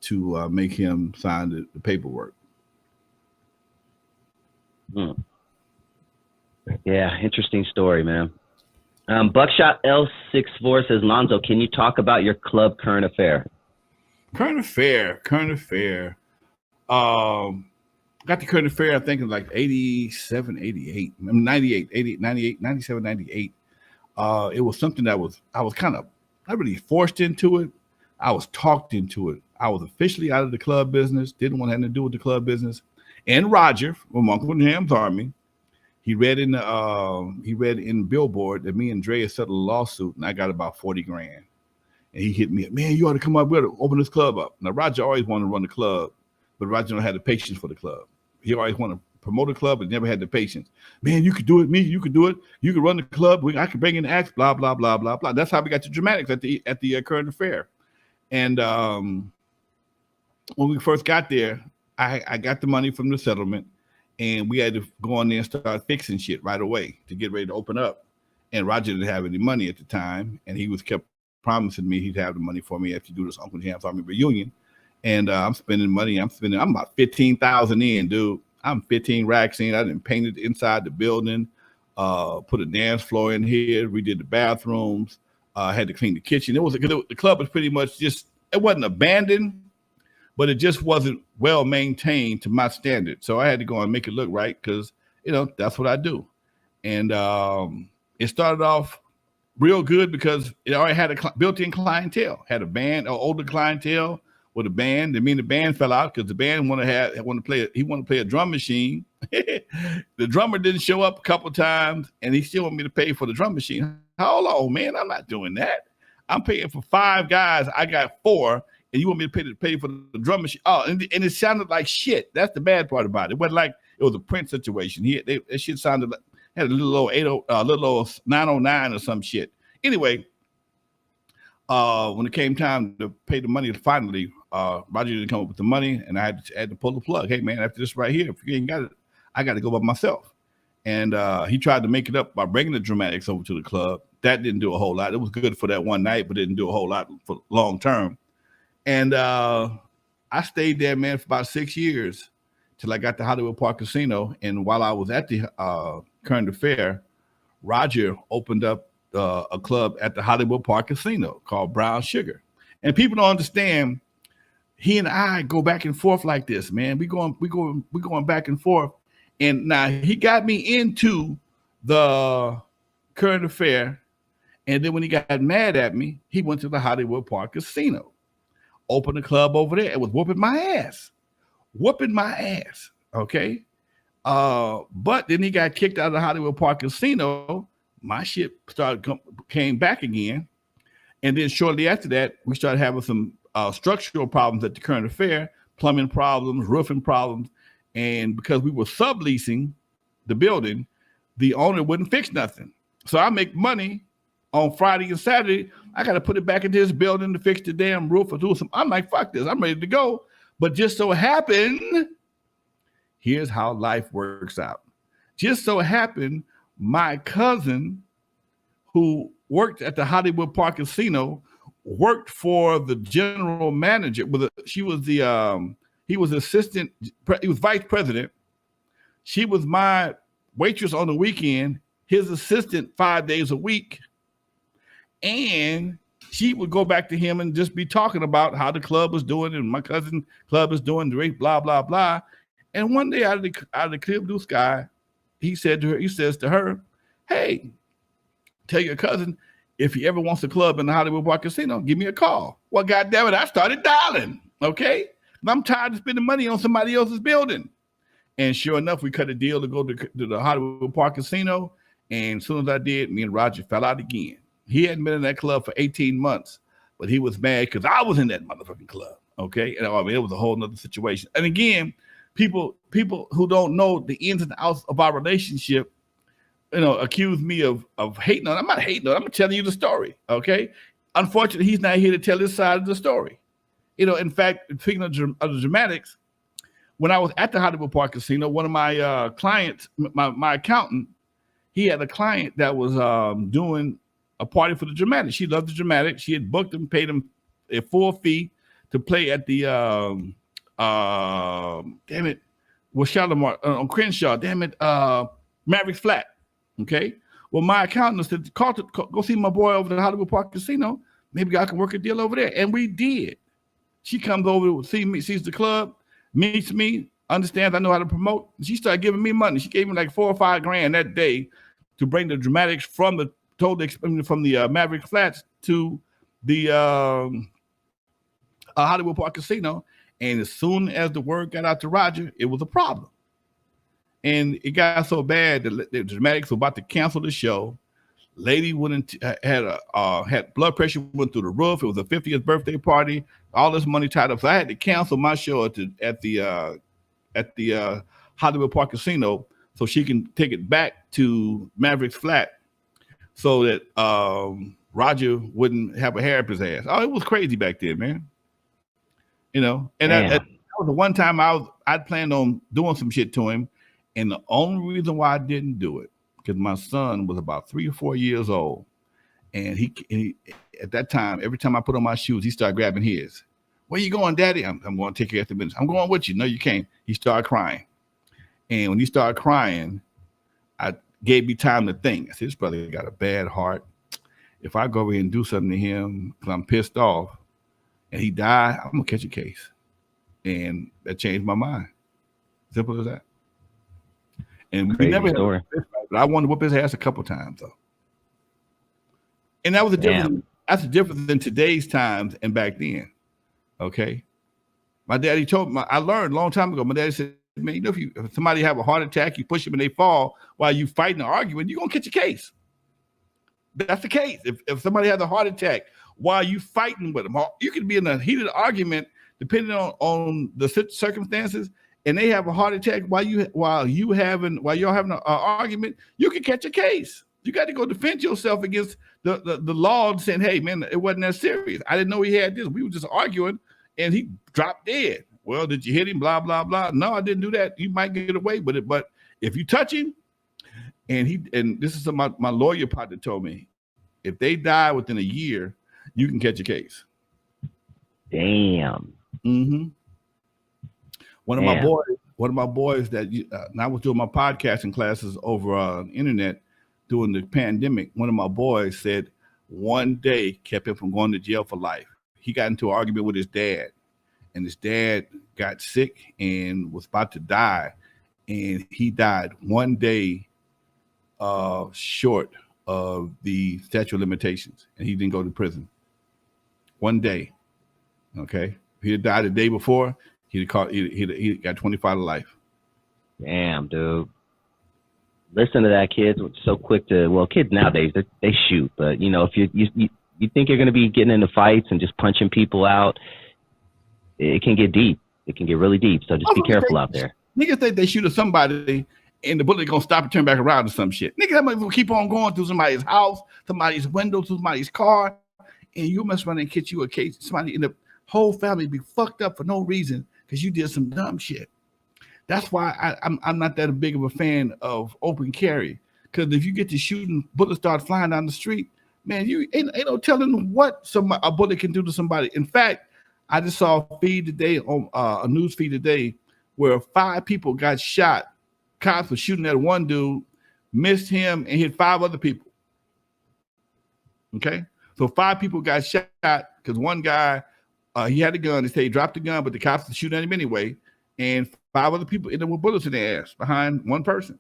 to make him sign the paperwork. Yeah, interesting story, man. Buckshot L64 says, Lonzo, can you talk about your club current affair? Current affair. Got the current affair, I think, in like 87, 88, 98, 88, 98, 97, 98. It was something that I was kind of not really forced into it. I was talked into it. I was officially out of the club business, didn't want anything to do with the club business. And Roger from Uncle Jam's Army, he read in Billboard that me and Dre settled a lawsuit, and I got about 40 grand. And he hit me, man, you ought to come up, we ought to open this club up. Now, Roger always wanted to run the club, but Roger don't have the patience for the club. He always wanted to promote a club, but never had the patience. Man, you could do it, me, you could do it. You could run the club. I could bring in acts, blah, blah, blah, blah, blah. That's how we got to Dramatics at the current affair. And when we first got there, I got the money from the settlement, and we had to go in there and start fixing shit right away to get ready to open up. And Roger didn't have any money at the time, and he was kept promising me he'd have the money for me after you do this Uncle Jam's Army reunion. And I'm spending money. I'm about 15,000 in, dude. I'm 15 racks in. I done painted inside the building, put a dance floor in here, redid the bathrooms, had to clean the kitchen. The club was pretty much just, it wasn't abandoned, but it just wasn't well maintained to my standard. So I had to go and make it look right because, that's what I do. And it started off real good because it already had a built-in clientele, had a band, an older clientele with a band. I mean, the band fell out because the band wanted to play a drum machine. The drummer didn't show up a couple times, and he still wanted me to pay for the drum machine. Hold on, man, I'm not doing that. I'm paying for 5 guys. I got 4, and you want me to pay for the drum machine? Oh, and it sounded like shit. That's the bad part about it. It wasn't like it was a Prince situation. That shit sounded like had a little old 909 or some shit. Anyway, when it came time to pay the money, finally, Roger didn't come up with the money, and I had to pull the plug. Hey, man, after this right here, if you ain't got it, I got to go by myself. And he tried to make it up by bringing the Dramatics over to the club. That didn't do a whole lot. It was good for that one night, but didn't do a whole lot for long term. And I stayed there, man, for about 6 years till I got to Hollywood Park Casino. And while I was at the current affair, Roger opened up a club at the Hollywood Park Casino called Brown Sugar. And people don't understand, he and I go back and forth like this, man. We going back and forth. And now he got me into the current affair. And then when he got mad at me, he went to the Hollywood Park Casino, opened a club over there, and was whooping my ass. Okay. But then he got kicked out of the Hollywood Park Casino. My shit came back again. And then shortly after that, we started having some structural problems at the current affair, plumbing problems, roofing problems. And because we were subleasing the building, the owner wouldn't fix nothing. So I make money on Friday and Saturday. I got to put it back into his building to fix the damn roof or do some. I'm like, fuck this. I'm ready to go. But just so happened, here's how life works out. Just so happened, my cousin, who worked at the Hollywood Park Casino, worked for the general manager. He was assistant. He was vice president. She was my waitress on the weekend, his assistant 5 days a week. And she would go back to him and just be talking about how the club was doing and my cousin club is doing great, blah, blah, blah. And one day out of the clear blue sky, he says to her, hey, tell your cousin, if he ever wants a club in the Hollywood Park Casino, give me a call. Well, goddamn it, I started dialing, okay? I'm tired of spending money on somebody else's building. And sure enough, we cut a deal to go to the Hollywood Park Casino. And as soon as I did, me and Roger fell out again. He hadn't been in that club for 18 months, but he was mad because I was in that motherfucking club, okay? And I mean, it was a whole nother situation. And again, people who don't know the ins and outs of our relationship, accuse me of hating on. I'm not hating on. I'm telling you the story, okay? Unfortunately, he's not here to tell his side of the story. In fact, speaking of the dramatics, when I was at the Hollywood Park Casino, one of my clients, my accountant, he had a client that was doing a party for the dramatics. She loved the dramatics. She had booked him, paid him a full fee to play at the damn it, with Shalimar on Crenshaw, damn it, Mavericks Flat. Okay. Well, my accountant said, go see my boy over at the Hollywood Park Casino. Maybe I can work a deal over there. And we did. She comes over to see me, sees the club, meets me, understands I know how to promote. She started giving me money. She gave me like $4 or $5 grand that day to bring the dramatics from the Maverick Flats to the Hollywood Park Casino. And as soon as the word got out to Roger, it was a problem. And it got so bad that the dramatics were about to cancel the show. Lady had blood pressure, went through the roof. It was a 50th birthday party. All this money tied up, so I had to cancel my show at the Hollywood Park Casino so she can take it back to Mavericks Flat, so that Roger wouldn't have a hair up his ass. Oh, it was crazy back then, man. You know, and that was the one time I'd planned on doing some shit to him, and the only reason why I didn't do it, because my son was about 3 or 4 years old, and he at that time, every time I put on my shoes, he started grabbing his. Where you going, Daddy? I'm going to take you after business. I'm going with you. No, you can't. He started crying, and when he started crying, I gave me time to think. I said, this brother got a bad heart. If I go over here and do something to him because I'm pissed off, and he died, I'm gonna catch a case, and that changed my mind. Simple as that. And we never had a fist fight, but I wanted to whoop his ass a couple times though. And that was the difference. That's the difference in today's times and back then. Okay. My daddy told me, I learned a long time ago. My daddy said, man, you know, if somebody have a heart attack, you push them and they fall while you fighting or arguing, you're gonna catch a case. That's the case. If somebody has a heart attack while you fighting with them, you could be in a heated argument depending on the circumstances, and they have a heart attack while y'all having an argument, you can catch a case. You got to go defend yourself against the law saying, hey, man, it wasn't that serious. I didn't know he had this. We were just arguing, and he dropped dead. Well, did you hit him? Blah, blah, blah. No, I didn't do that. You might get away with it. But if you touch him, and this is what my lawyer partner told me, if they die within a year, you can catch a case. Damn. Mm-hmm. One of my boys that and I was doing my podcasting classes over on the internet during the pandemic. One of my boys said one day kept him from going to jail for life. He got into an argument with his dad, and his dad got sick and was about to die, and he died one day short of the statute of limitations, and he didn't go to prison. One day. Okay. If he had died the day before, he got 25 to life. Damn, dude. Listen to that, kids. So quick to, well, kids nowadays, they shoot. But, you know, if you think you're going to be getting into fights and just punching people out, it can get deep. It can get really deep. So just be careful out there. Niggas think they shoot at somebody and the bullet going to stop and turn back around or some shit. Niggas, that might keep on going through somebody's house, somebody's window, somebody's car, and you must run and catch you a case. Somebody in the whole family be fucked up for no reason because you did some dumb shit. That's why I'm not that big of a fan of open carry. Because if you get to shooting, bullets start flying down the street, man, you ain't no telling what a bullet can do to somebody. In fact, I just saw a feed today on a news feed today where 5 people got shot. Cops were shooting at one dude, missed him, and hit 5 other people. Okay, so 5 people got shot because one guy he had a gun. They say he dropped the gun, but the cops were shooting at him anyway. And 5 other people ended up with bullets in their ass behind one person.